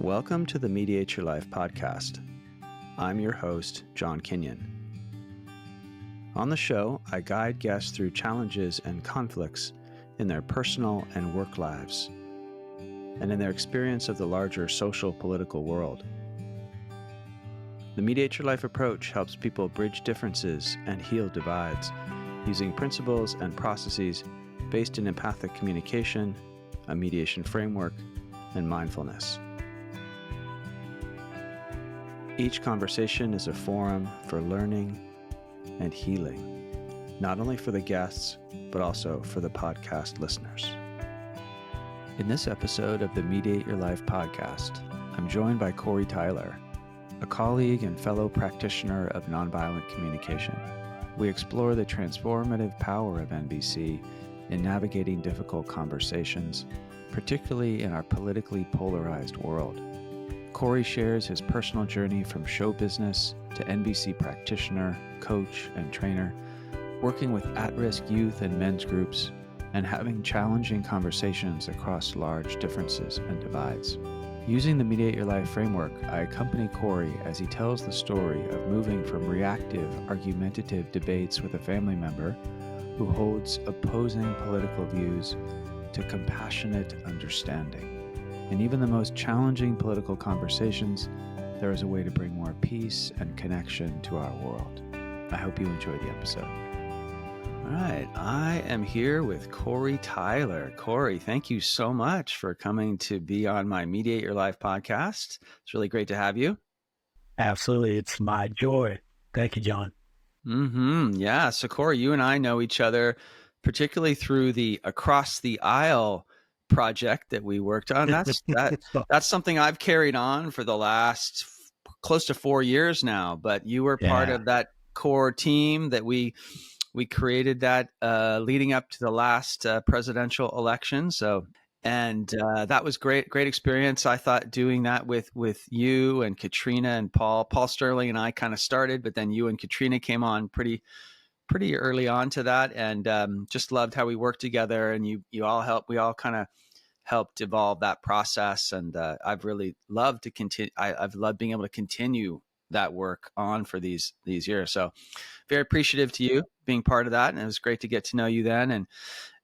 Welcome to the Mediate Your Life podcast. I'm your host, John Kinyon. On the show, I guide guests through challenges and conflicts in their personal and work lives, and in their experience of the larger social political world. The Mediate Your Life approach helps people bridge differences and heal divides using principles and processes based in empathic communication, a mediation framework, and mindfulness. Each conversation is a forum for learning and healing, not only for the guests, but also for the podcast listeners. In this episode of the Mediate Your Life podcast, I'm joined by Cory Tyler, a colleague and fellow practitioner of nonviolent communication. We explore the transformative power of NVC in navigating difficult conversations, particularly in our politically polarized world. Cory shares his personal journey from show business to NVC practitioner, coach, and trainer, working with at-risk youth and men's groups, and having challenging conversations across large differences and divides. Using the Mediate Your Life framework, I accompany Cory as he tells the story of moving from reactive, argumentative debates with a family member who holds opposing political views to compassionate understanding. In even the most challenging political conversations, there is a way to bring more peace and connection to our world. I hope you enjoy the episode. All right, I am here with Cory Tyler. Cory, thank you so much for coming to be on my Mediate Your Life podcast. It's really great to have you. Absolutely. It's my joy. Thank you, John. Yeah. So Cory, you and I know each other, particularly through the Across the Aisle project that we worked on. That's something I've carried on for the last close to 4 years now, but you were part of that core team that we created that leading up to the last presidential election. And that was great experience. I thought doing that with you and Katrina and Paul Sterling and I kind of started, but then you and Katrina came on pretty early on to that, and just loved how we worked together, and we all kind of helped evolve that process. And I've really loved to continue. I've loved being able to continue that work on for these years. So very appreciative to you being part of that. And it was great to get to know you then.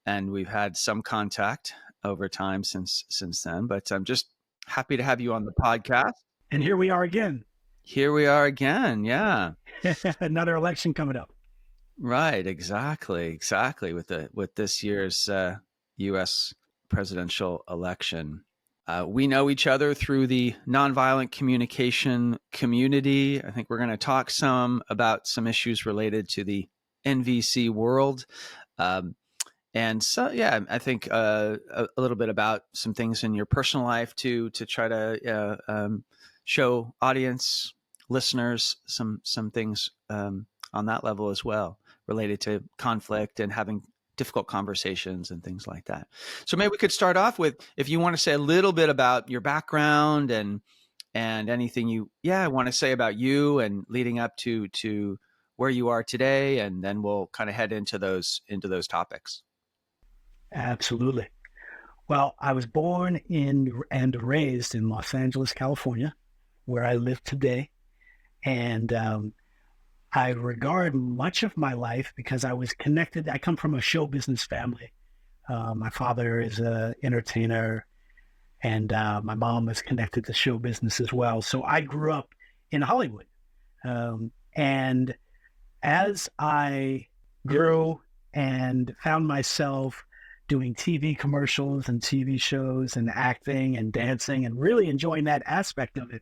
And we've had some contact over time since then, but I'm just happy to have you on the podcast. And here we are again. Yeah. Another election coming up. Right. Exactly. With this year's U.S. presidential election. We know each other through the nonviolent communication community. I think we're going to talk some about some issues related to the NVC world. And so, yeah, I think a little bit about some things in your personal life to try to show audience, listeners, some things on that level as well, related to conflict and having difficult conversations and things like that. So maybe we could start off with, if you want to say a little bit about your background and anything you want to say about you and leading up to where you are today, and then we'll kind of head into those topics. Absolutely. Well, I was born in and raised in Los Angeles, California, where I live today. And I regard much of my life because I was connected. I come from a show business family. My father is an entertainer, and my mom is connected to show business as well. So I grew up in Hollywood. And as I grew and found myself doing TV commercials and TV shows and acting and dancing and really enjoying that aspect of it,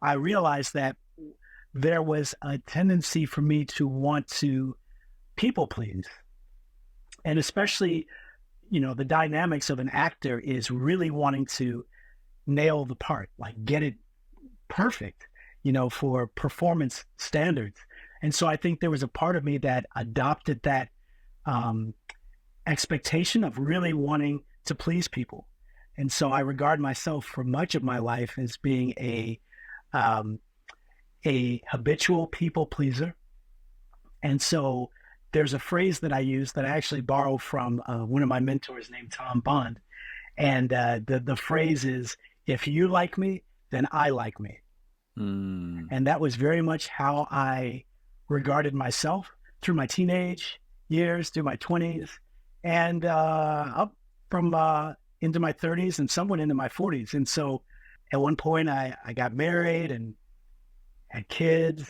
I realized that there was a tendency for me to want to people please. And especially, the dynamics of an actor is really wanting to nail the part, like get it perfect, for performance standards. And so I think there was a part of me that adopted that expectation of really wanting to please people. And so I regard myself for much of my life as being a habitual people pleaser. And so there's a phrase that I use that I actually borrow from one of my mentors named Tom Bond. And the phrase is, if you like me, then I like me. Mm. And that was very much how I regarded myself through my teenage years, through my 20s, and up from into my 30s and somewhat into my 40s. And so at one point, I got married and had kids,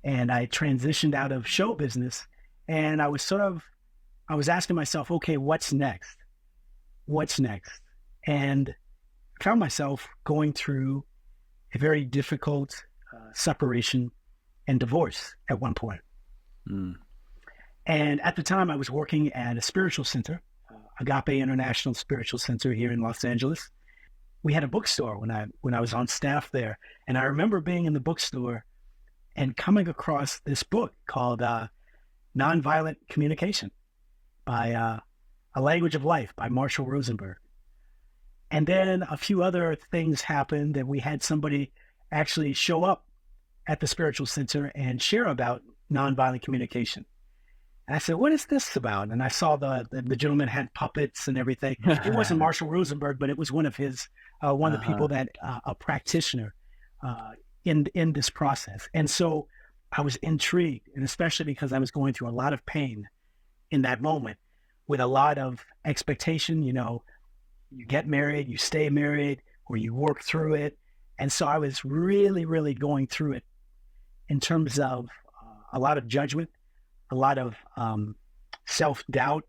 and I transitioned out of show business. And I was asking myself, okay, what's next? What's next? And I found myself going through a very difficult separation and divorce at one point. Mm. And at the time, I was working at a spiritual center, Agape International Spiritual Center here in Los Angeles. We had a bookstore when I was on staff there. And I remember being in the bookstore and coming across this book called Nonviolent Communication by A Language of Life by Marshall Rosenberg. And then a few other things happened, and we had somebody actually show up at the spiritual center and share about nonviolent communication. And I said, what is this about? And I saw the gentleman had puppets and everything. It wasn't Marshall Rosenberg, but it was one of his, one of the people that, a practitioner in this process. And so I was intrigued, and especially because I was going through a lot of pain in that moment with a lot of expectation. You know, you get married, you stay married, or you work through it. And so I was really, really going through it in terms of a lot of judgment, a lot of self-doubt,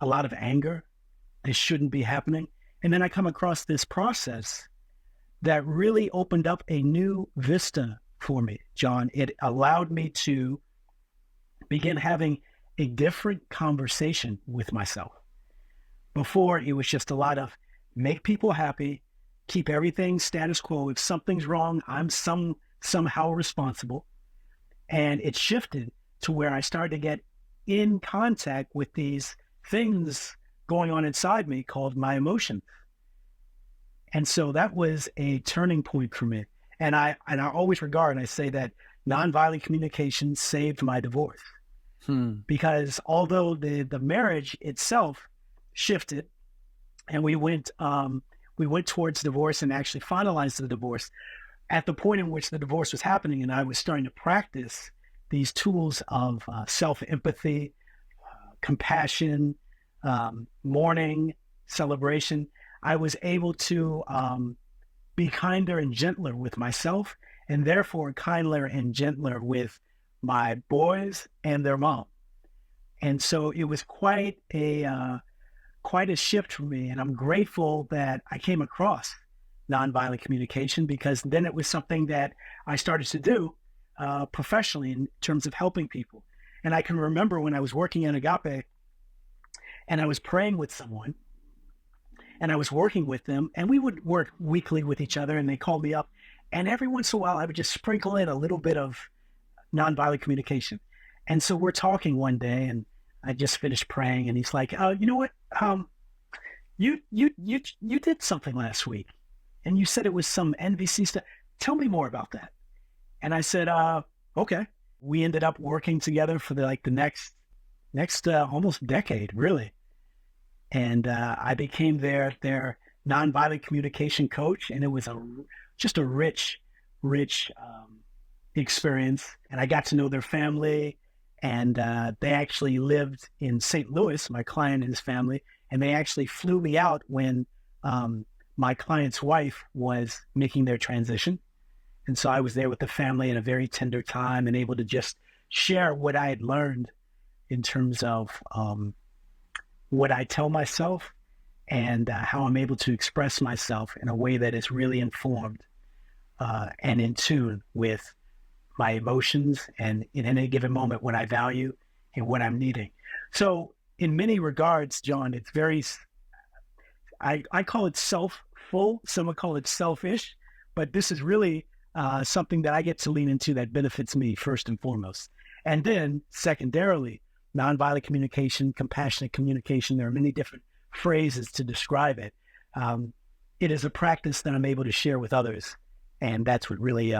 a lot of anger. This shouldn't be happening. And then I come across this process that really opened up a new vista for me, John. It allowed me to begin having a different conversation with myself. Before, it was just a lot of make people happy, keep everything status quo. If something's wrong, I'm somehow responsible. And it shifted to where I started to get in contact with these things going on inside me called my emotions. And so that was a turning point for me. And I always regard, and I say that nonviolent communication saved my divorce. Because although the marriage itself shifted and we went towards divorce and actually finalized the divorce, at the point in which the divorce was happening and I was starting to practice these tools of self-empathy, compassion, mourning, celebration, I was able to be kinder and gentler with myself, and therefore kinder and gentler with my boys and their mom. And so it was quite a shift for me. And I'm grateful that I came across nonviolent communication, because then it was something that I started to do professionally in terms of helping people. And I can remember when I was working at Agape and I was praying with someone and I was working with them, and we would work weekly with each other, and they called me up, and every once in a while I would just sprinkle in a little bit of nonviolent communication. And so we're talking one day, and I just finished praying, and he's like, you know what? You did something last week, and you said it was some NVC stuff. Tell me more about that. And I said, okay. We ended up working together for the next almost decade, really. And I became their nonviolent communication coach, and it was just a rich experience. And I got to know their family, and they actually lived in St. Louis, my client and his family, and they actually flew me out when my client's wife was making their transition. And so I was there with the family at a very tender time and able to just share what I had learned in terms of what I tell myself and how I'm able to express myself in a way that is really informed and in tune with my emotions and in any given moment what I value and what I'm needing. So in many regards, John, it's very, I call it self-full, some would call it selfish, but this is really something that I get to lean into that benefits me first and foremost. And then secondarily, nonviolent communication, compassionate communication, there are many different phrases to describe it. It is a practice that I'm able to share with others. And that's what really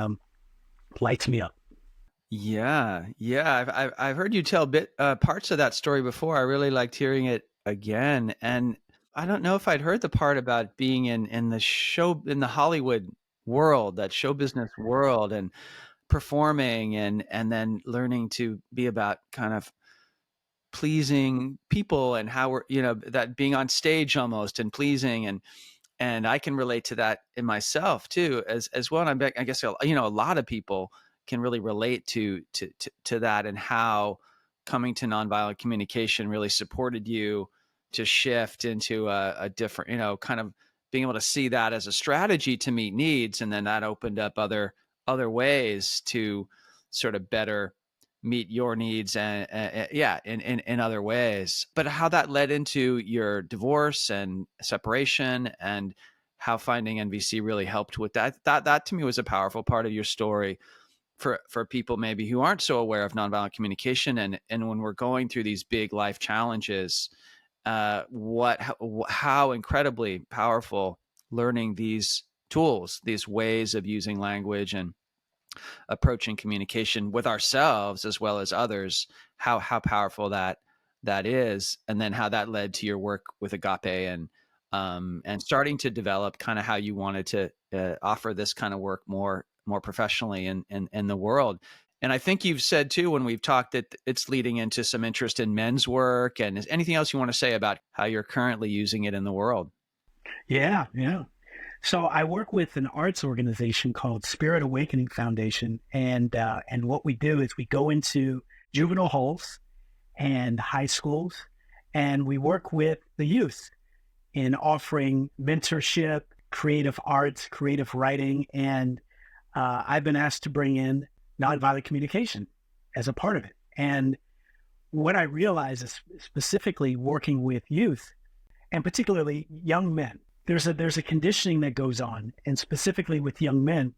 lights me up. Yeah. I've heard you tell parts of that story before. I really liked hearing it again. And I don't know if I'd heard the part about being in the show, in the Hollywood world, that show business world, and performing, and then learning to be about kind of pleasing people, and how we're, that being on stage almost and pleasing, and I can relate to that in myself too, as well. And I guess, a lot of people can really relate to that, and how coming to nonviolent communication really supported you to shift into a different, kind of being able to see that as a strategy to meet needs. And then that opened up other ways to sort of better meet your needs, and yeah, in other ways. But how that led into your divorce and separation, and how finding NVC really helped with that to me was a powerful part of your story for people maybe who aren't so aware of nonviolent communication. And when we're going through these big life challenges, how incredibly powerful learning these tools, these ways of using language and approaching communication with ourselves as well as others, how powerful that is. And then how that led to your work with Agape, and starting to develop kind of how you wanted to offer this kind of work more professionally in the world. And I think you've said too, when we've talked, that it's leading into some interest in men's work. And is anything else you want to say about how you're currently using it in the world? Yeah, yeah. So I work with an arts organization called Spirit Awakening Foundation, and what we do is we go into juvenile halls and high schools, and we work with the youth in offering mentorship, creative arts, creative writing, and I've been asked to bring in nonviolent communication as a part of it. And what I realize is, specifically working with youth, and particularly young men, there's a conditioning that goes on, and specifically with young men.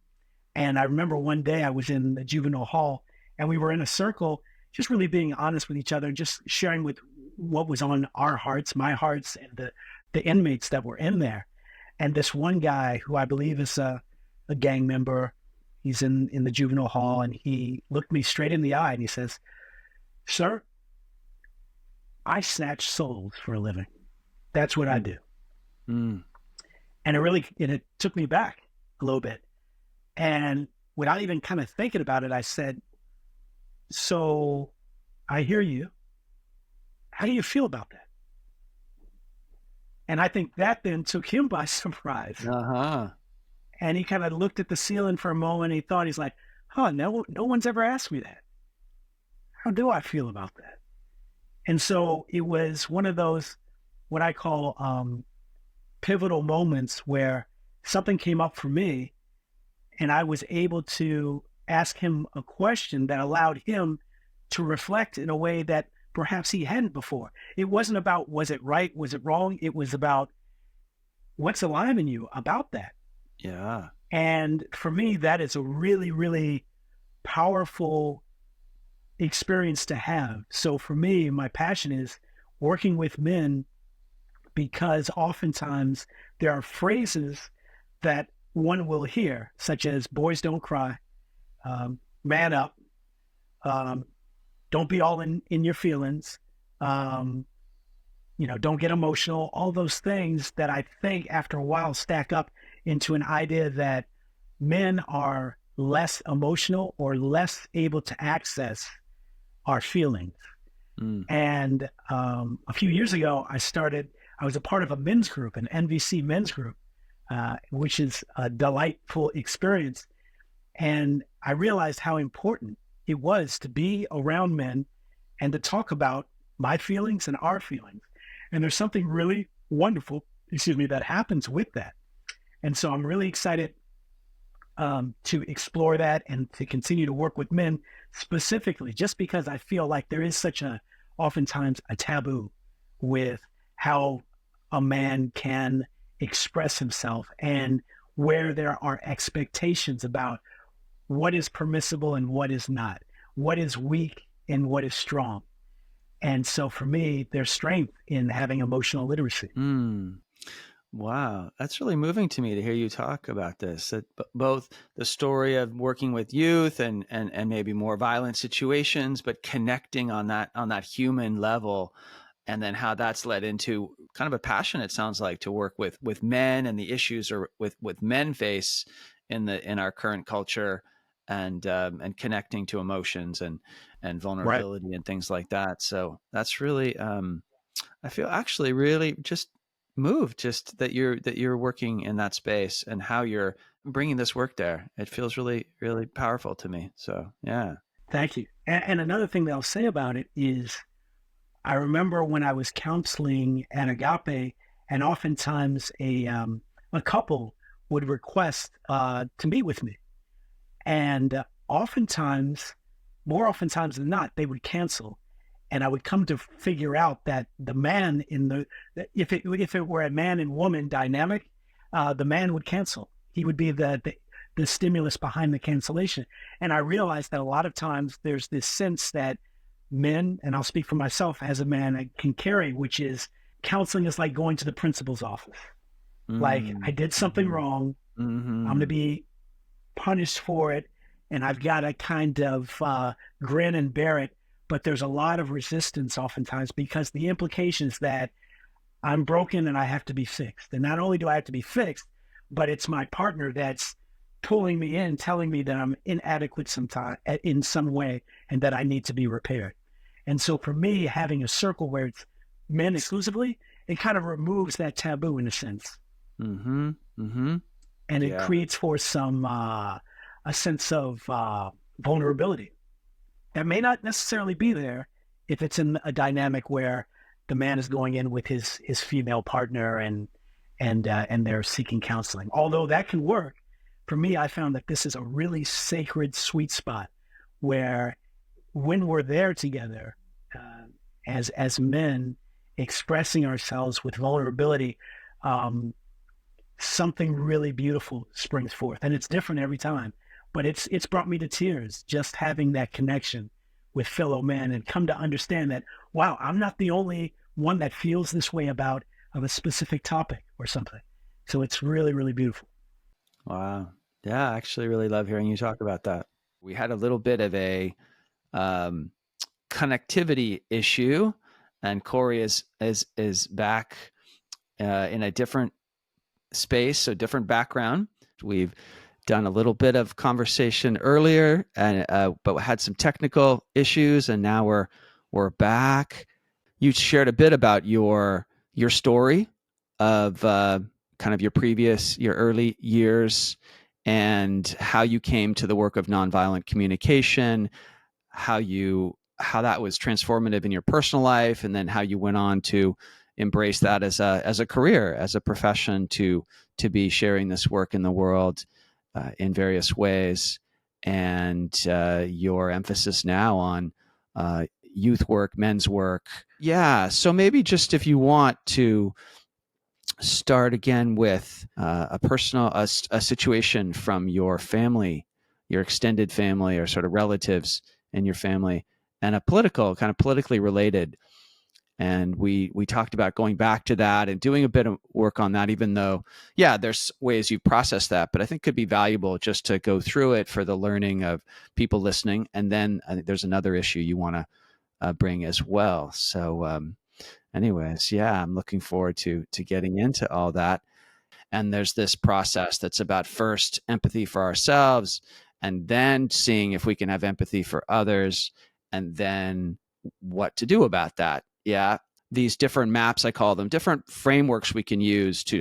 And I remember one day I was in the juvenile hall, and we were in a circle, just really being honest with each other, just sharing with what was on our hearts, my hearts, and the inmates that were in there. And this one guy, who I believe is a gang member, he's in the juvenile hall, and he looked me straight in the eye and he says, "Sir, I snatch souls for a living. That's what I do." Mm. And it took me back a little bit. And without even kind of thinking about it, I said, "So I hear you. How do you feel about that?" And I think that then took him by surprise. Uh-huh. And he kind of looked at the ceiling for a moment. He's like, no one's ever asked me that. How do I feel about that? And so it was one of those, what I call pivotal moments, where something came up for me, and I was able to ask him a question that allowed him to reflect in a way that perhaps he hadn't before. It wasn't about, was it right? Was it wrong? It was about, what's alive in you about that? Yeah. And for me, that is a really, really powerful experience to have. So for me, my passion is working with men, because oftentimes there are phrases that one will hear, such as "boys don't cry," "man up," "don't be all in your feelings," don't get emotional. All those things that I think after a while stack up into an idea that men are less emotional or less able to access our feelings. Mm. And a few years ago, I was a part of a men's group, an NVC men's group, which is a delightful experience. And I realized how important it was to be around men and to talk about my feelings and our feelings. And there's something really wonderful, that happens with that. And so I'm really excited to explore that and to continue to work with men specifically, just because I feel like there is oftentimes a taboo with how a man can express himself, and where there are expectations about what is permissible and what is not, what is weak and what is strong. And so for me, there's strength in having emotional literacy. Mm. Wow, that's really moving to me to hear you talk about this. That both the story of working with youth and maybe more violent situations, but connecting on that human level, and then how that's led into kind of a passion, it sounds like, to work with men and the issues or with men face in our current culture, and connecting to emotions and Right. vulnerability and things like that. So that's really, I feel actually really just moved just that you're working in that space and how you're bringing this work there. It feels really, really powerful to me. So yeah. Thank you. And another thing that I'll say about it is I remember when I was counseling at Agape, and oftentimes a couple would request to meet with me. And oftentimes, more oftentimes than not, they would cancel. And I would come to figure out that the man if it were a man and woman dynamic, the man would cancel. He would be the stimulus behind the cancellation. And I realized that a lot of times there's this sense that men, and I'll speak for myself as a man, I can carry, which is counseling is like going to the principal's office. Like I did something Mm-hmm. wrong. I'm going to Mm-hmm. be punished for it, and I've got to kind of grin and bear it. But there's a lot of resistance oftentimes because the implication is that I'm broken and I have to be fixed. And not only do I have to be fixed, but it's my partner that's pulling me in, telling me that I'm inadequate sometime in some way and that I need to be repaired. And so for me, having a circle where it's men exclusively, it kind of removes that taboo in a sense. Mm-hmm. Mm-hmm. And it Yeah. creates for some a sense of vulnerability that may not necessarily be there if it's in a dynamic where the man is going in with his female partner and they're seeking counseling. Although that can work, for me, I found that this is a really sacred sweet spot where when we're there together as men expressing ourselves with vulnerability, um, something really beautiful springs forth, and it's different every time. But it's brought me to tears just having that connection with fellow men and come to understand that wow, I'm not the only one that feels this way about of a specific topic or something. So it's really really beautiful. Wow. Yeah, I actually really love hearing you talk about that. We had a little bit of a um, connectivity issue, and Cory is back in a different space, so different background. We've done a little bit of conversation earlier, and but we had some technical issues, and now we're back. You shared a bit about your story of kind of your early years and how you came to the work of nonviolent communication, how that was transformative in your personal life, and then how you went on to embrace that as a career, as a profession, to be sharing this work in the world in various ways, and your emphasis now on youth work, men's work. Yeah, so maybe just if you want to start again with a situation from your family, your extended family, or sort of relatives in your family, and a kind of politically related. And we talked about going back to that and doing a bit of work on that, even though, yeah, there's ways you've processed that, but I think could be valuable just to go through it for the learning of people listening. And then I think there's another issue you want to bring as well. So anyways, yeah, I'm looking forward to getting into all that. And there's this process that's about first empathy for ourselves, and then seeing if we can have empathy for others, and then what to do about that. Yeah, these different maps, I call them, different frameworks we can use to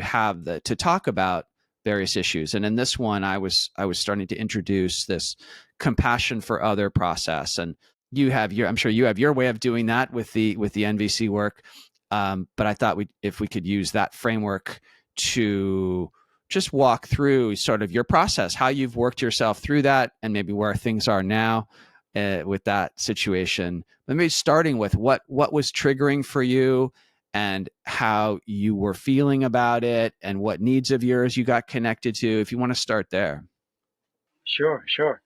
talk about various issues. And in this one, I was starting to introduce this compassion for other process. And I'm sure you have your way of doing that with the NVC work. But I thought if we could use that framework to just walk through sort of your process, how you've worked yourself through that, and maybe where things are now with that situation. But maybe starting with what was triggering for you, and how you were feeling about it, and what needs of yours you got connected to. If you want to start there. Sure, sure.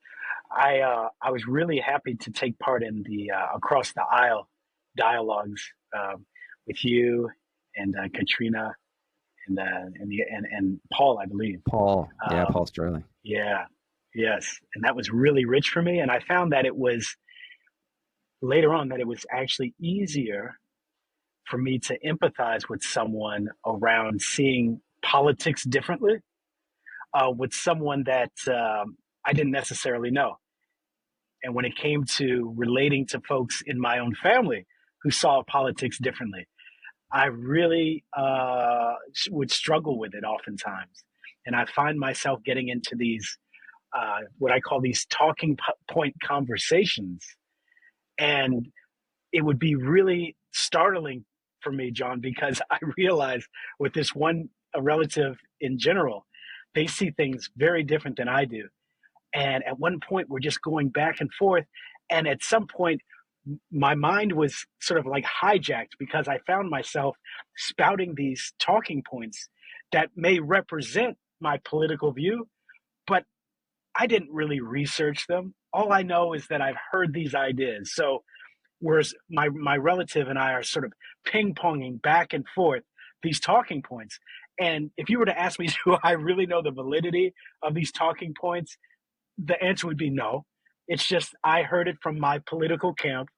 I was really happy to take part in the across the aisle dialogues with you and Katrina and Paul, I believe. Paul, yeah, Um, Paul Sterling. yeah, yes, and that was really rich for me. And I found that it was later on that it was actually easier for me to empathize with someone around seeing politics differently. with someone that I didn't necessarily know. And when it came to relating to folks in my own family who saw politics differently, I really would struggle with it oftentimes. And I find myself getting into these, what I call these talking point conversations. And it would be really startling for me, John, because I realize with this one a relative in general, they see things very different than I do. And at one point, we're just going back and forth. And at some point, my mind was sort of like hijacked because I found myself spouting these talking points that may represent my political view, but I didn't really research them. All I know is that I've heard these ideas. So, whereas my relative and I are sort of ping ponging back and forth these talking points. And if you were to ask me, do I really know the validity of these talking points? The answer would be no. It's just I heard it from my political camp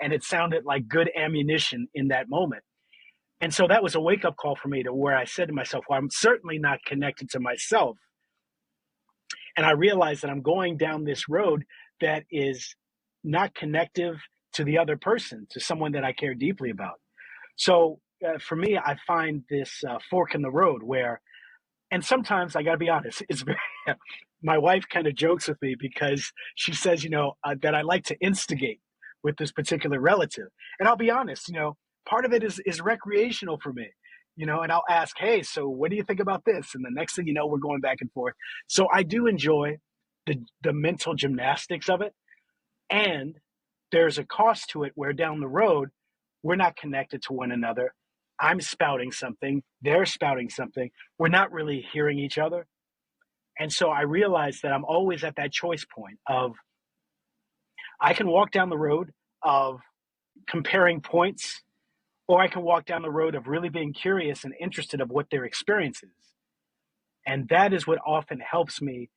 and it sounded like good ammunition in that moment. And so that was a wake up call for me to where I said to myself, well, I'm certainly not connected to myself. And I realized that I'm going down this road that is not connective to the other person, to someone that I care deeply about. So for me, I find this fork in the road where, and sometimes I got to be honest, it's very, my wife kind of jokes with me because she says, that I like to instigate with this particular relative. And I'll be honest, part of it is recreational for me, and I'll ask, hey, so what do you think about this? And the next thing you know, we're going back and forth. So I do enjoy the mental gymnastics of it. And there's a cost to it where down the road, we're not connected to one another. I'm spouting something, they're spouting something. We're not really hearing each other. And so I realized that I'm always at that choice point of I can walk down the road of comparing points, or I can walk down the road of really being curious and interested of what their experience is. And that is what often helps me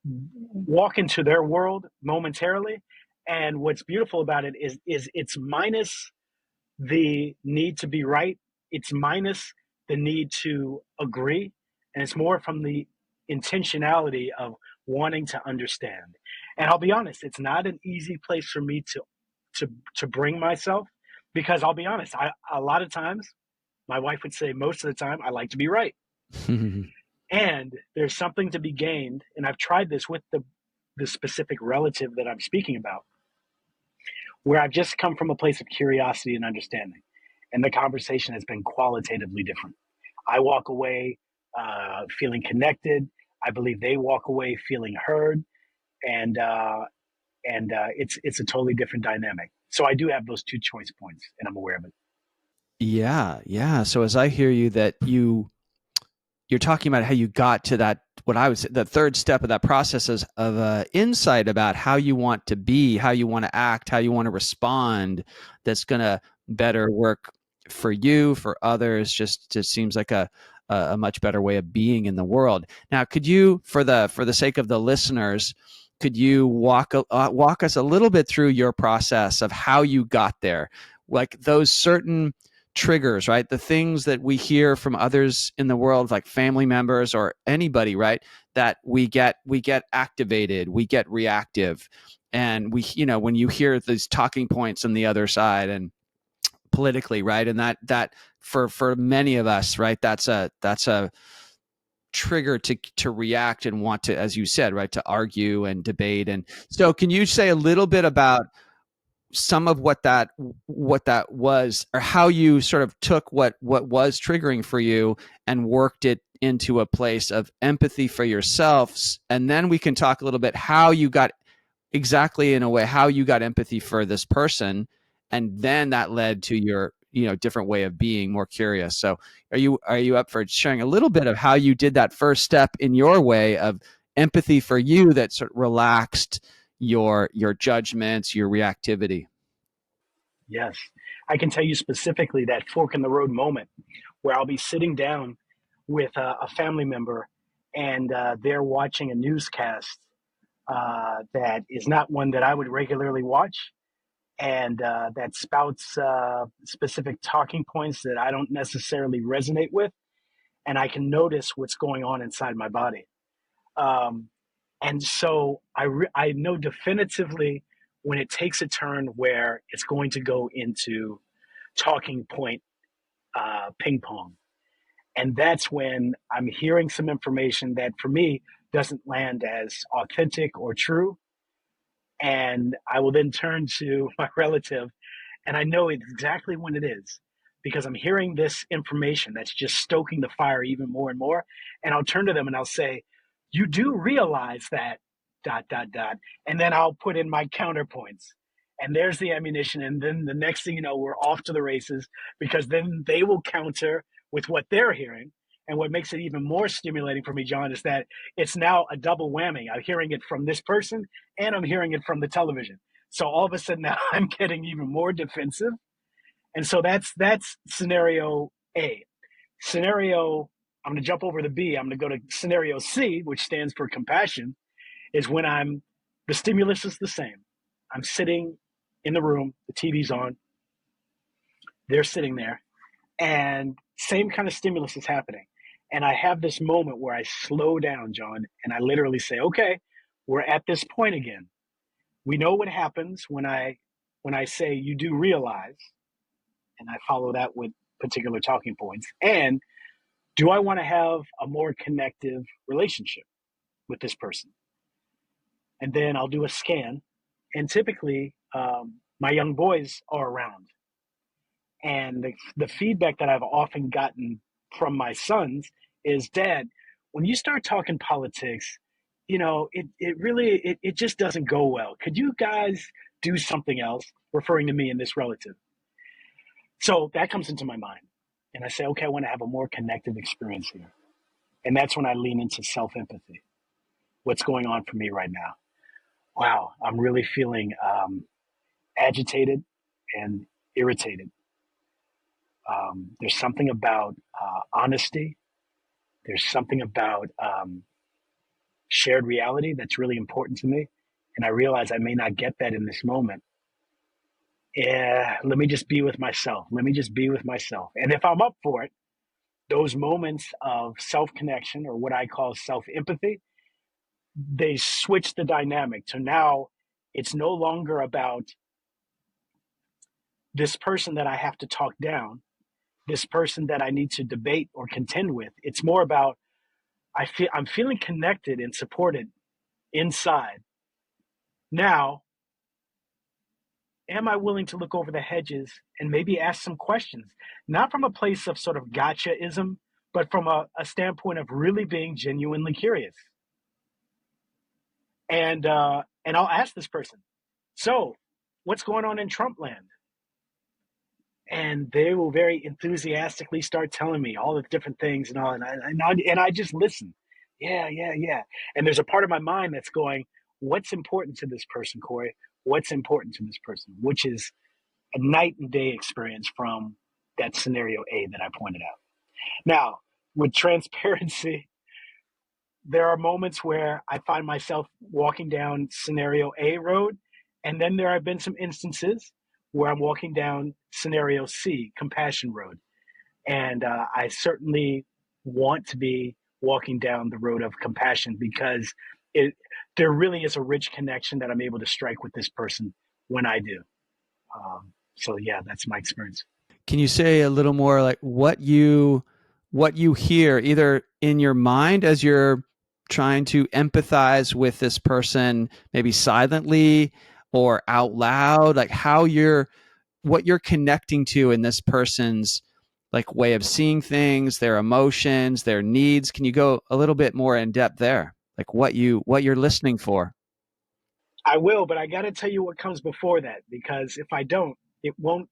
walk into their world momentarily. And what's beautiful about it is it's minus the need to be right. It's minus the need to agree. And it's more from the intentionality of wanting to understand. And I'll be honest, it's not an easy place for me to bring myself because I'll be honest, a lot of times, my wife would say most of the time, I like to be right. And there's something to be gained. And I've tried this with the specific relative that I'm speaking about, where I've just come from a place of curiosity and understanding. And the conversation has been qualitatively different. I walk away feeling connected. I believe they walk away feeling heard. And it's a totally different dynamic. So I do have those two choice points, and I'm aware of it. Yeah, yeah. So as I hear you, that you're talking about how you got to that, what I would say, the third step of that process is of insight about how you want to be, how you want to act, how you want to respond. That's going to better work for you, for others. Just seems like a much better way of being in the world. Now, could you, for the sake of the listeners, could you walk us a little bit through your process of how you got there, like those certain triggers, right? The things that we hear from others in the world, like family members or anybody, right? That we get activated, we get reactive. And when you hear these talking points on the other side and politically, right? And that for many of us, right? That's a trigger to react and want to, as you said, right, to argue and debate. And so can you say a little bit about some of what that was, or how you sort of took what was triggering for you and worked it into a place of empathy for yourselves? And then we can talk a little bit how you got, exactly in a way, how you got empathy for this person, and then that led to your different way of being, more curious. So are you up for sharing a little bit of how you did that first step in your way of empathy for you that sort of relaxed your judgments, your reactivity? Yes. I can tell you specifically that fork in the road moment where I'll be sitting down with a family member and they're watching a newscast that is not one that I would regularly watch, and that spouts specific talking points that I don't necessarily resonate with. And I can notice what's going on inside my body. And so I know definitively when it takes a turn where it's going to go into talking point ping pong. And that's when I'm hearing some information that for me doesn't land as authentic or true. And I will then turn to my relative, and I know exactly when it is because I'm hearing this information that's just stoking the fire even more and more. And I'll turn to them and I'll say, "You do realize that dot dot dot," and then I'll put in my counterpoints. And there's the ammunition. And then the next thing you know, we're off to the races because then they will counter with what they're hearing. And what makes it even more stimulating for me, John, is that it's now a double whammy. I'm hearing it from this person and I'm hearing it from the television. So all of a sudden now I'm getting even more defensive. And so that's scenario A. Scenario, I'm going to jump over the B. I'm going to go to scenario C, which stands for compassion, is when the stimulus is the same. I'm sitting in the room, the TV's on, they're sitting there, and same kind of stimulus is happening. And I have this moment where I slow down, John, and I literally say, okay, we're at this point again. We know what happens when I say you do realize, and I follow that with particular talking points. And do I want to have a more connective relationship with this person? And then I'll do a scan. And typically, my young boys are around. And the feedback that I've often gotten from my sons is, Dad, when you start talking politics, it just doesn't go well. Could you guys do something else? Referring to me and this relative. So that comes into my mind. And I say, okay, I want to have a more connective experience here. And that's when I lean into self-empathy. What's going on for me right now? Wow, I'm really feeling agitated and irritated. There's something about honesty. There's something about shared reality that's really important to me. And I realize I may not get that in this moment. Yeah, let me just be with myself. Let me just be with myself. And if I'm up for it, those moments of self-connection, or what I call self-empathy, they switch the dynamic to now it's no longer about this person that I have to talk down, this person that I need to debate or contend with. It's more about I'm feeling connected and supported inside. Now, am I willing to look over the hedges and maybe ask some questions? Not from a place of sort of gotchaism, but from a standpoint of really being genuinely curious. And I'll ask this person, so what's going on in Trump land? And they will very enthusiastically start telling me all the different things and all, and I just listen. Yeah. And there's a part of my mind that's going, what's important to this person, Cory? What's important to this person? Which is a night and day experience from that scenario A that I pointed out. Now, with transparency, there are moments where I find myself walking down scenario A road, and then there have been some instances where I'm walking down scenario C, compassion road. And I certainly want to be walking down the road of compassion because there really is a rich connection that I'm able to strike with this person when I do. So yeah, that's my experience. Can you say a little more like what you hear either in your mind as you're trying to empathize with this person, maybe silently or out loud, like what you're connecting to in this person's like way of seeing things, their emotions, their needs? Can you go a little bit more in depth there? Like what you're listening for? I will, but I got to tell you what comes before that, because if I don't, it won't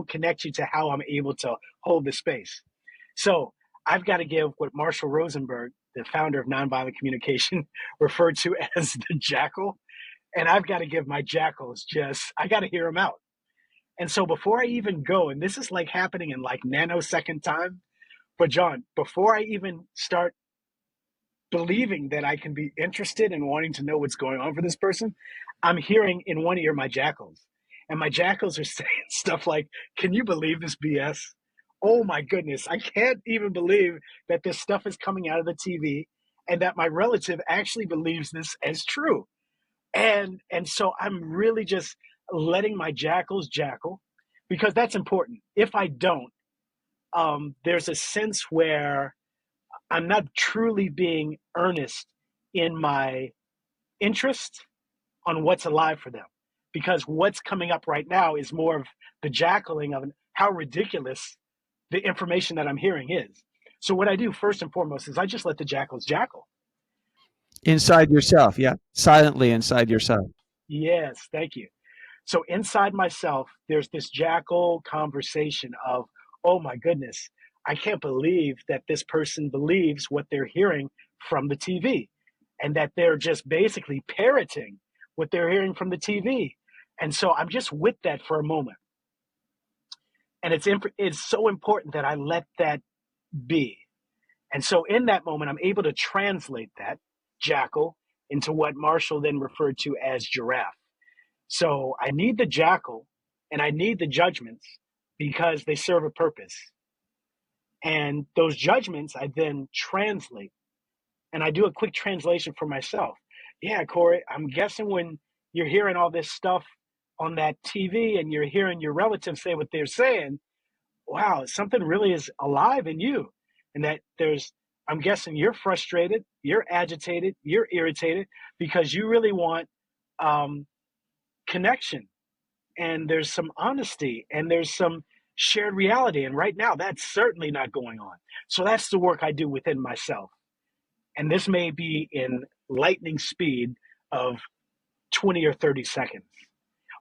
connect you to how I'm able to hold the space. So I've got to give what Marshall Rosenberg, the founder of Nonviolent Communication, referred to as the jackal. And I've got to give my jackals I got to hear them out. And so before I even go, and this is like happening in like nanosecond time, but John, before I even start believing that I can be interested in wanting to know what's going on for this person, I'm hearing in one ear my jackals. And my jackals are saying stuff like, can you believe this BS? Oh my goodness, I can't even believe that this stuff is coming out of the TV. and that my relative actually believes this as true. And so I'm really just letting my jackals jackal, because that's important. If I don't, there's a sense where I'm not truly being earnest in my interest on what's alive for them. Because what's coming up right now is more of the jackaling of how ridiculous the information that I'm hearing is. So what I do first and foremost is I just let the jackals jackal. Inside yourself, yeah. Silently inside yourself. Yes, thank you. So inside myself, there's this jackal conversation of, oh my goodness, I can't believe that this person believes what they're hearing from the TV, and that they're just basically parroting what they're hearing from the TV. And so I'm just with that for a moment. And it's so important that I let that be. And so in that moment, I'm able to translate that jackal into what Marshall then referred to as giraffe. So I need the jackal and I need the judgments because they serve a purpose. And those judgments I then translate, and I do a quick translation for myself. Yeah, Cory, I'm guessing when you're hearing all this stuff on that TV and you're hearing your relatives say what they're saying, wow, something really is alive in you. And that I'm guessing you're frustrated, you're agitated, you're irritated because you really want connection, and there's some honesty, and there's some shared reality. And right now, that's certainly not going on. So that's the work I do within myself. And this may be in lightning speed of 20 or 30 seconds,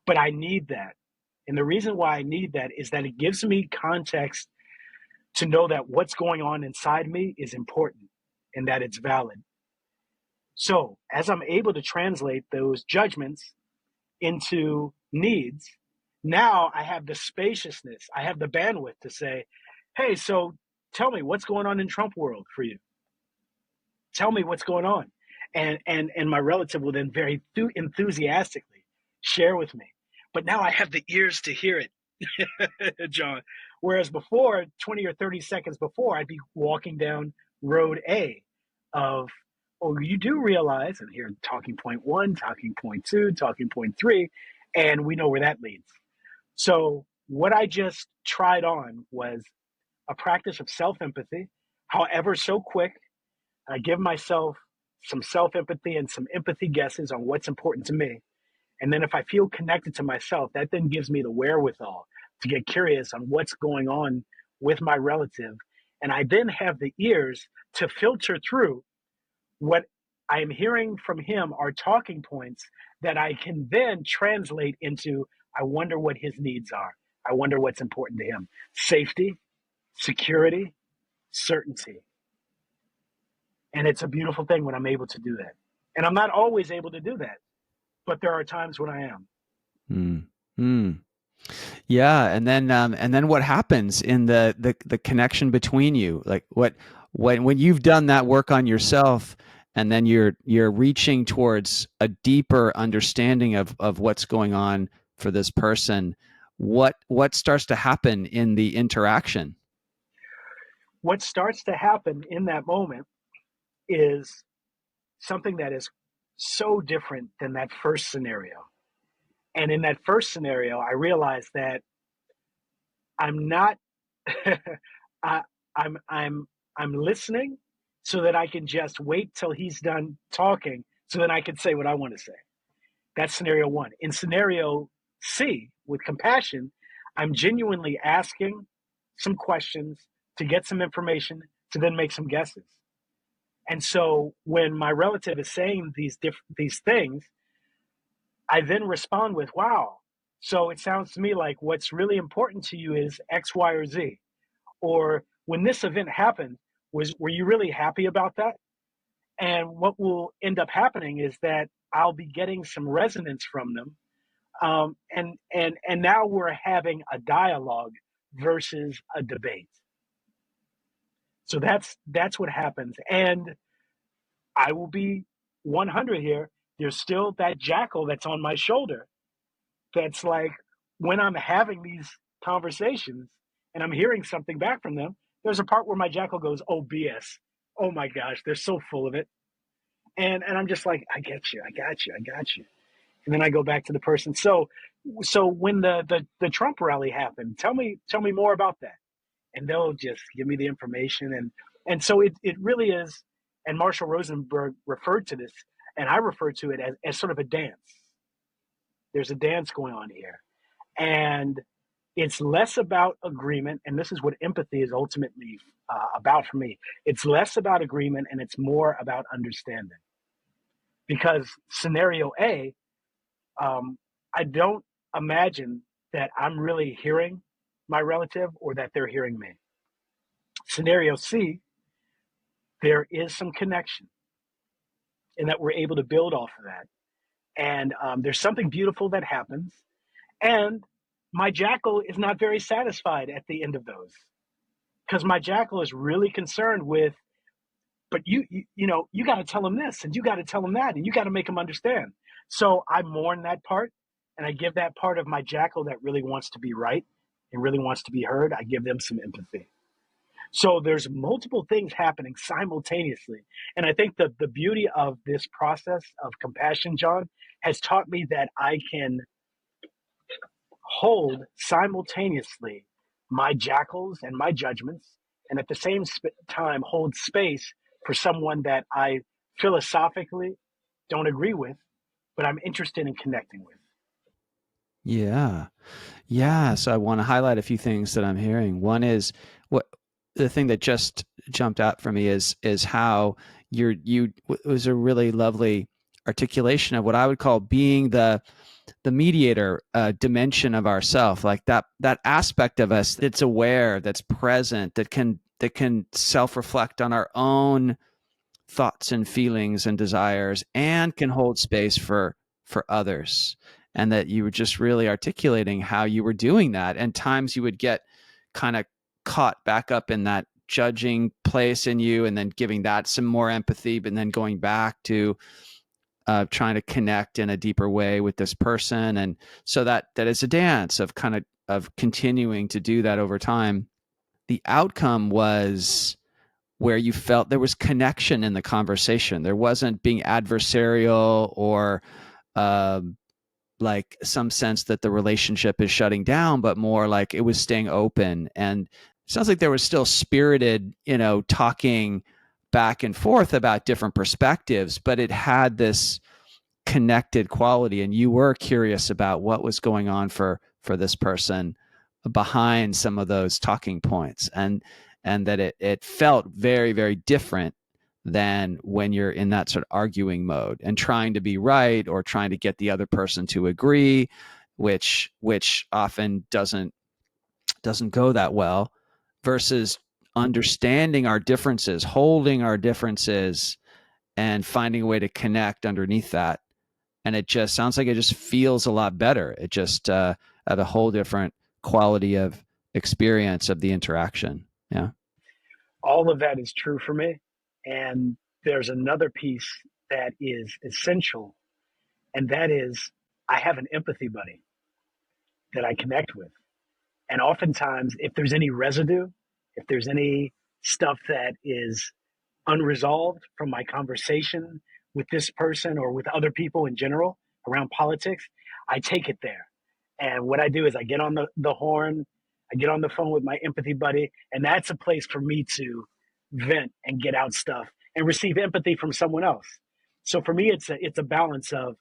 but I need that. And the reason why I need that is that it gives me context to know that what's going on inside me is important and that it's valid. So as I'm able to translate those judgments into needs, now I have the spaciousness, I have the bandwidth to say, hey, so tell me what's going on in Trump world for you. Tell me what's going on. And my relative will then very enthusiastically share with me. But now I have the ears to hear it, John. Whereas before, 20 or 30 seconds before, I'd be walking down road A of, oh, you do realize, and here talking point one, talking point two, talking point three, and we know where that leads. So what I just tried on was a practice of self-empathy, however so quick. I give myself some self-empathy and some empathy guesses on what's important to me. And then if I feel connected to myself, that then gives me the wherewithal to get curious on what's going on with my relative. And I then have the ears to filter through what I am hearing from him are talking points that I can then translate into, I wonder what his needs are. I wonder what's important to him. Safety, security, certainty. And it's a beautiful thing when I'm able to do that. And I'm not always able to do that, but there are times when I am. Mm. Mm. Yeah, and then what happens in the connection between you? Like when you've done that work on yourself, and then you're reaching towards a deeper understanding of what's going on for this person, what starts to happen in the interaction? What starts to happen in that moment is something that is so different than that first scenario. And in that first scenario, I realized that I'm not I, I'm listening so that I can just wait till he's done talking so that I can say what I want to say. That's scenario one. In scenario C, with compassion, I'm genuinely asking some questions to get some information to then make some guesses. And so when my relative is saying these things, I then respond with, wow. So it sounds to me like what's really important to you is X, Y, or Z. Or when this event happened, were you really happy about that? And what will end up happening is that I'll be getting some resonance from them. And now we're having a dialogue versus a debate. So that's what happens. And I will be 100 here. There's still that jackal that's on my shoulder. That's like when I'm having these conversations and I'm hearing something back from them, there's a part where my jackal goes, oh, BS. Oh my gosh, they're so full of it. And I'm just like, I get you, I got you, I got you. And then I go back to the person. So when the Trump rally happened, tell me more about that. And they'll just give me the information. And so it really is. And Marshall Rosenberg referred to this, and I refer to it as sort of a dance. There's a dance going on here. And it's less about agreement. And this is what empathy is ultimately about for me. It's less about agreement and it's more about understanding. Because scenario A, I don't imagine that I'm really hearing my relative or that they're hearing me. Scenario C, there is some connection and that we're able to build off of that. And there's something beautiful that happens. And my jackal is not very satisfied at the end of those because my jackal is really concerned with, but you got to tell him this and you got to tell him that and you got to make him understand. So I mourn that part and I give that part of my jackal that really wants to be right and really wants to be heard. I give them some empathy. So there's multiple things happening simultaneously. And I think the beauty of this process of compassion, John, has taught me that I can hold simultaneously my jackals and my judgments, and at the same time hold space for someone that I philosophically don't agree with, but I'm interested in connecting with. Yeah. Yeah. So I want to highlight a few things that I'm hearing. One is what the thing that just jumped out for me is how you was a really lovely articulation of what I would call being the mediator dimension of ourself, like that aspect of us that's aware, that's present, that can self-reflect on our own thoughts and feelings and desires and can hold space for others. And that you were just really articulating how you were doing that, and times you would get kind of caught back up in that judging place in you and then giving that some more empathy, but then going back to trying to connect in a deeper way with this person. And so that is a dance of kind of continuing to do that over time. The outcome was where you felt there was connection in the conversation. There wasn't being adversarial or like some sense that the relationship is shutting down, but more like it was staying open. And it sounds like there was still spirited, talking back and forth about different perspectives, but it had this connected quality, and you were curious about what was going on for this person behind some of those talking points, and that it felt very, very different than when you're in that sort of arguing mode and trying to be right or trying to get the other person to agree, which often doesn't go that well, versus understanding our differences, holding our differences, and finding a way to connect underneath that. And it just sounds like it just feels a lot better. It just had a whole different quality of experience of the interaction. Yeah. All of that is true for me. And there's another piece that is essential, and that is I have an empathy buddy that I connect with. And oftentimes, if there's any residue, if there's any stuff that is unresolved from my conversation with this person or with other people in general around politics, I take it there. And what I do is I get on the horn, I get on the phone with my empathy buddy, and that's a place for me to vent and get out stuff and receive empathy from someone else. So for me, it's a balance of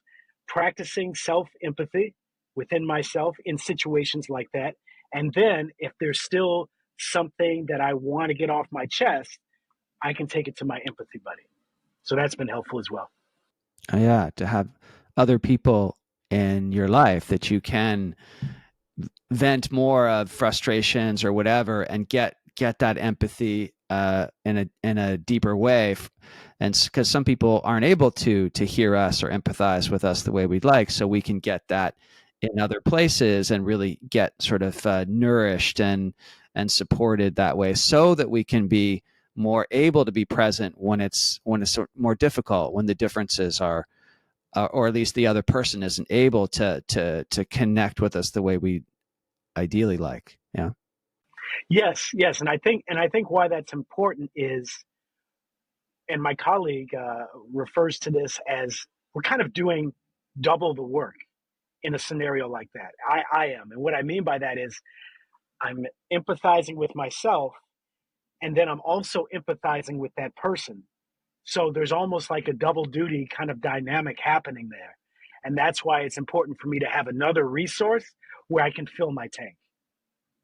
practicing self empathy within myself in situations like that. And then if there's still something that I want to get off my chest, I can take it to my empathy buddy. So that's been helpful as well. Yeah. To have other people in your life that you can vent more of frustrations or whatever and get that empathy in a deeper way. And because some people aren't able to hear us or empathize with us the way we'd like, so we can get that in other places and really get sort of nourished and supported that way, so that we can be more able to be present when it's more difficult, when the differences are or at least the other person isn't able to connect with us the way we ideally like. Yeah. Yes, yes, and I think why that's important is And my colleague refers to this as we're kind of doing double the work in a scenario like that. I am. And what I mean by that is I'm empathizing with myself, and then I'm also empathizing with that person. So there's almost like a double duty kind of dynamic happening there. And that's why it's important for me to have another resource where I can fill my tank.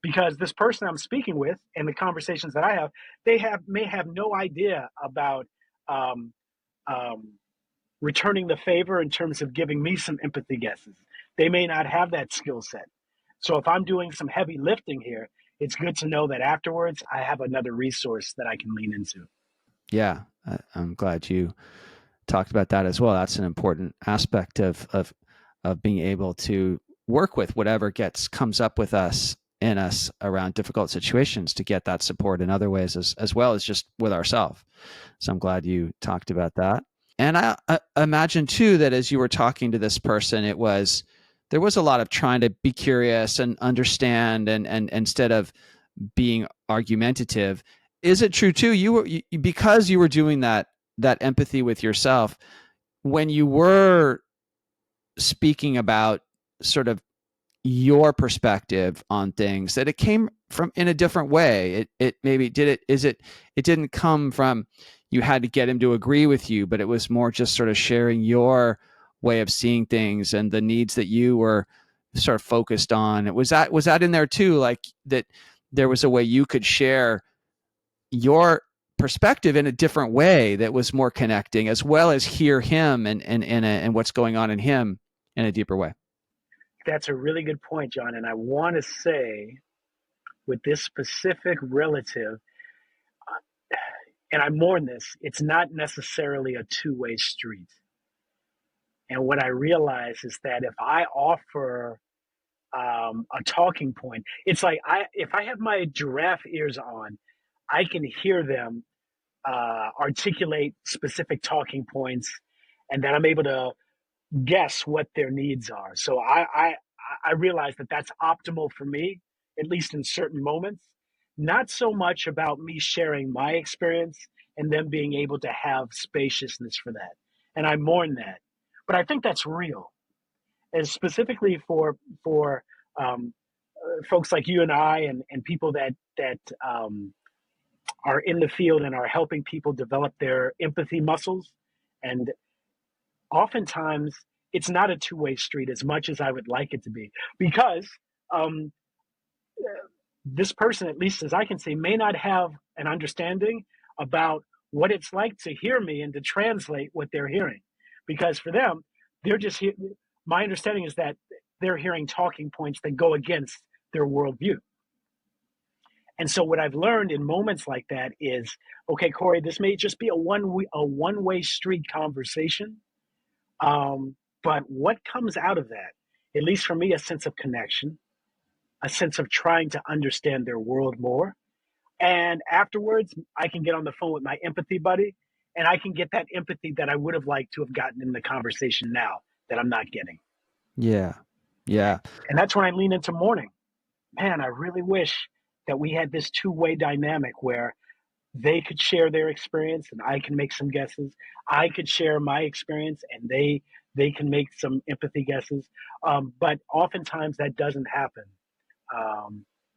Because this person I'm speaking with and the conversations that I have, may have no idea about um, um, returning the favor in terms of giving me some empathy guesses. They may not have that skill set. So if I'm doing some heavy lifting here, it's good to know that afterwards I have another resource that I can lean into. Yeah, I'm glad you talked about that as well. That's an important aspect of being able to work with whatever comes up with us in us around difficult situations, to get that support in other ways as well as just with ourselves. So I'm glad you talked about that. And I imagine too that as you were talking to this person, there was a lot of trying to be curious and understand, and instead of being argumentative. Is it true too? Because you were doing that empathy with yourself, when you were speaking about sort of your perspective on things, that it came from in a different way. It maybe it didn't come from you had to get him to agree with you, but it was more just sort of sharing your way of seeing things and the needs that you were sort of focused on. Was that in there too? Like that there was a way you could share your perspective in a different way that was more connecting, as well as hear him and what's going on in him in a deeper way. That's a really good point, John. And I want to say with this specific relative, and I mourn this, it's not necessarily a two-way street. And what I realize is that if I offer a talking point, it's like if I have my giraffe ears on, I can hear them articulate specific talking points, and then I'm able to guess what their needs are. So I realize that that's optimal for me, at least in certain moments. Not so much about me sharing my experience and them being able to have spaciousness for that. And I mourn that. But I think that's real. And specifically for folks like you and I and people that are in the field and are helping people develop their empathy muscles. And oftentimes it's not a two-way street as much as I would like it to be, because um, this person, at least as I can see, may not have an understanding about what it's like to hear me and to translate what they're hearing. Because for them, they're just my understanding is that they're hearing talking points that go against their worldview. And so what I've learned in moments like that is, okay, Cory, this may just be a one-way street conversation. But what comes out of that, at least for me, a sense of connection, a sense of trying to understand their world more. And afterwards, I can get on the phone with my empathy buddy, and I can get that empathy that I would have liked to have gotten in the conversation now that I'm not getting. Yeah. Yeah. And that's when I lean into mourning. Man, I really wish that we had this two-way dynamic where they could share their experience and I can make some guesses. I could share my experience and they can make some empathy guesses. But oftentimes that doesn't happen.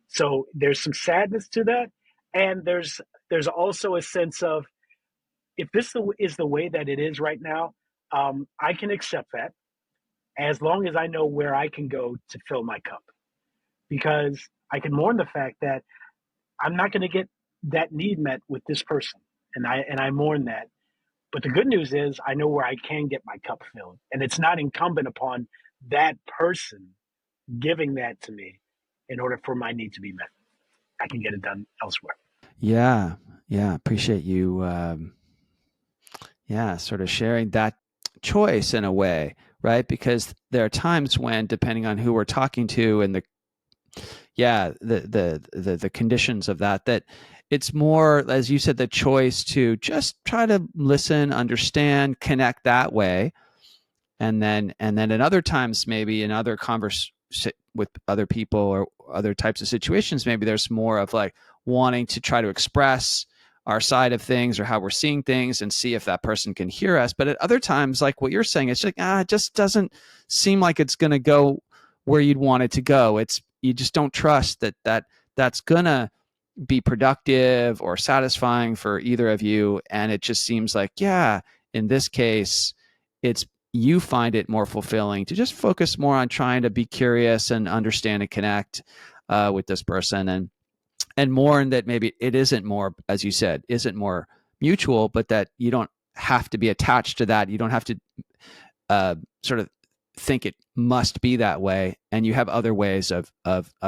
So there's some sadness to that, and there's also a sense of, if this is the way that it is right now, I can accept that as long as I know where I can go to fill my cup, because I can mourn the fact that I'm not going to get that need met with this person, and I mourn that. But the good news is I know where I can get my cup filled, and it's not incumbent upon that person giving that to me in order for my need to be met. I can get it done elsewhere. Yeah. Yeah. Appreciate you. Sort of sharing that choice in a way, right? Because there are times when, depending on who we're talking to and the conditions of that it's more, as you said, the choice to just try to listen, understand, connect that way. And then in other times, maybe in other with other people or other types of situations, maybe there's more of like wanting to try to express our side of things or how we're seeing things and see if that person can hear us. But at other times, like what you're saying, it's like, it just doesn't seem like it's going to go where you'd want it to go. You just don't trust that's going to be productive or satisfying for either of you. And it just seems like, yeah, in this case, you find it more fulfilling to just focus more on trying to be curious and understand and connect with this person, and more in that maybe it isn't more, as you said, isn't more mutual, but that you don't have to be attached to that. You don't have to sort of think it must be that way, and you have other ways of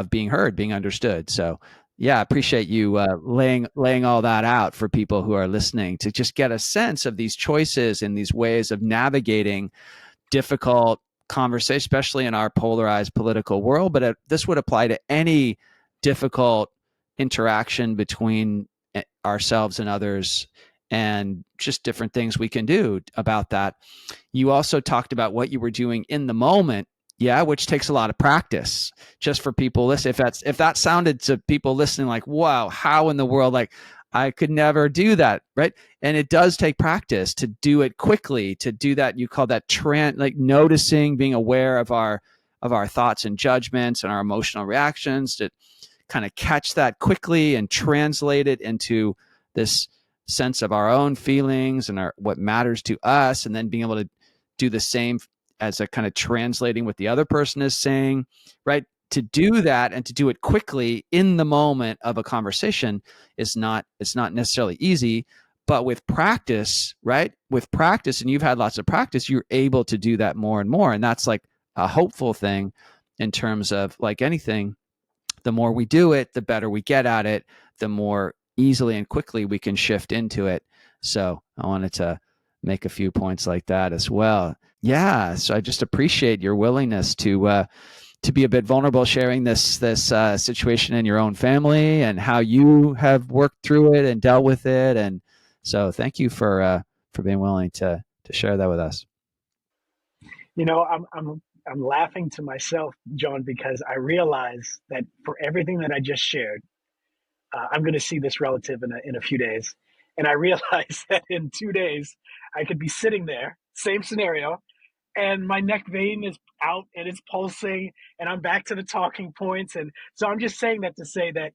being heard, being understood. So yeah, I appreciate you laying all that out for people who are listening to just get a sense of these choices and these ways of navigating difficult conversation, especially in our polarized political world. But this would apply to any difficult interaction between ourselves and others, and just different things we can do about that. You also talked about what you were doing in the moment, which takes a lot of practice. Just for people listening, if that sounded to people listening like, wow, how in the world, like I could never do that, right? And it does take practice to do it quickly, to do that. You call that like noticing, being aware of our thoughts and judgments and our emotional reactions, to kind of catch that quickly and translate it into this sense of our own feelings and what matters to us, and then being able to do the same as a kind of translating what the other person is saying, right? To do that and to do it quickly in the moment of a conversation it's not necessarily easy, but with practice, right? With practice, and you've had lots of practice, you're able to do that more and more. And that's like a hopeful thing in terms of, like anything, the more we do it, the better we get at it, the more easily and quickly we can shift into it. So I wanted to make a few points like that as well. Yeah. So I just appreciate your willingness to be a bit vulnerable, sharing this situation in your own family and how you have worked through it and dealt with it. And so thank you for being willing to share that with us. I'm laughing to myself, John, because I realize that for everything that I just shared, I'm going to see this relative in a few days. And I realize that in 2 days, I could be sitting there, same scenario, and my neck vein is out and it's pulsing, and I'm back to the talking points. And so I'm just saying that to say that,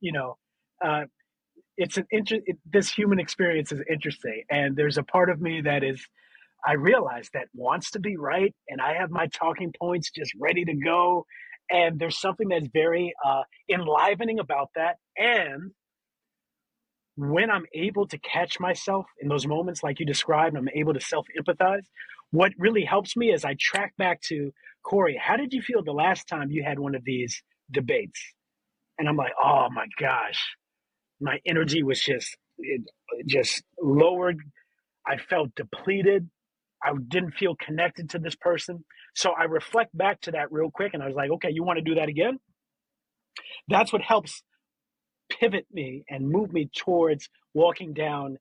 this human experience is interesting. And there's a part of me that is, I realize, that wants to be right, and I have my talking points just ready to go. And there's something that's very enlivening about that. And when I'm able to catch myself in those moments, like you described, I'm able to self-empathize. What really helps me is I track back to, Cory, how did you feel the last time you had one of these debates? And I'm like, oh my gosh, my energy was just lowered. I felt depleted. I didn't feel connected to this person. So I reflect back to that real quick, and I was like, okay, you want to do that again? That's what helps pivot me and move me towards walking down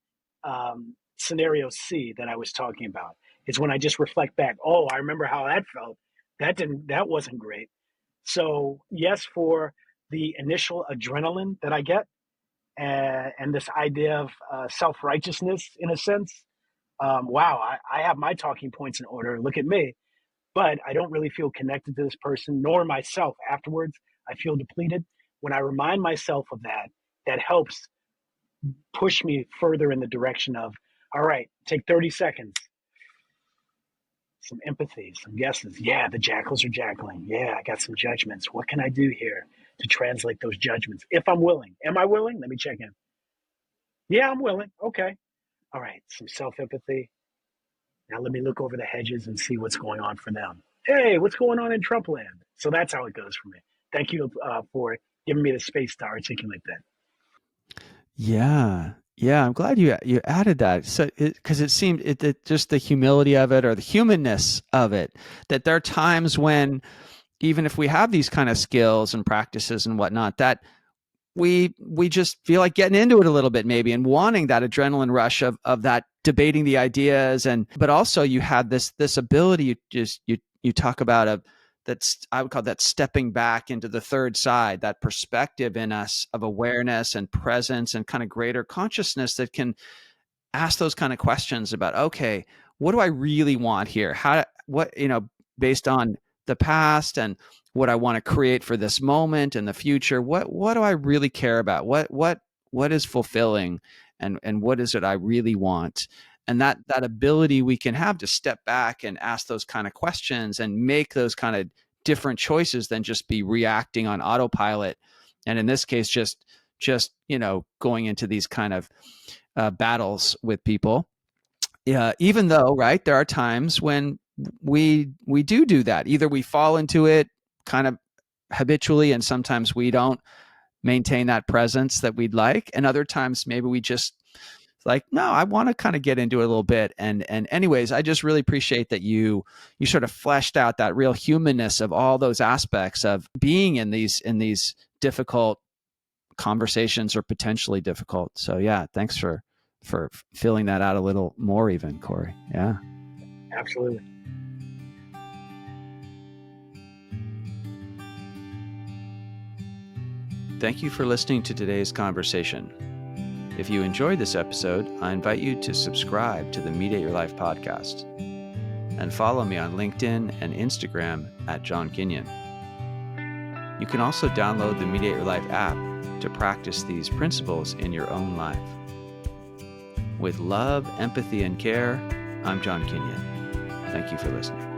scenario C that I was talking about. It's when I just reflect back, oh, I remember how that felt. That wasn't great. So yes, for the initial adrenaline that I get, and this idea of self-righteousness in a sense, wow, I have my talking points in order. Look at me. But I don't really feel connected to this person, nor myself afterwards. I feel depleted. When I remind myself of that, that helps push me further in the direction of, all right, take 30 seconds. Some empathy, some guesses. Yeah, the jackals are jackling. Yeah, I got some judgments. What can I do here to translate those judgments? If I'm willing. Am I willing? Let me check in. Yeah, I'm willing. Okay. All right, some self-empathy. Now let me look over the hedges and see what's going on for them. Hey, what's going on in Trump land? So that's how it goes for me. Thank you for giving me the space to articulate that. Yeah. Yeah, I'm glad you added that. So, because it seemed just the humility of it, or the humanness of it, that there are times when, even if we have these kind of skills and practices and whatnot, that we just feel like getting into it a little bit, maybe, and wanting that adrenaline rush of that debating the ideas. But also you have this ability, you talk about, of I would call that stepping back into the third side, that perspective in us of awareness and presence and kind of greater consciousness that can ask those kind of questions about, okay, what do I really want here? Based on the past and what I want to create for this moment and the future, what do I really care about? What is fulfilling, and what is it I really want? And that ability we can have to step back and ask those kind of questions and make those kind of different choices than just be reacting on autopilot. And in this case, just going into these kind of battles with people. Yeah, even though, right, there are times when we do that. Either we fall into it kind of habitually, and sometimes we don't maintain that presence that we'd like, and other times maybe we just like, no, I want to kind of get into it a little bit. And anyways, I just really appreciate that you sort of fleshed out that real humanness of all those aspects of being in these difficult conversations, or potentially difficult. So yeah, thanks for filling that out a little more even, Cory. Yeah. Absolutely. Thank you for listening to today's conversation. If you enjoyed this episode, I invite you to subscribe to the Mediate Your Life podcast and follow me on LinkedIn and Instagram at John Kinyon. You can also download the Mediate Your Life app to practice these principles in your own life. With love, empathy, and care, I'm John Kinyon. Thank you for listening.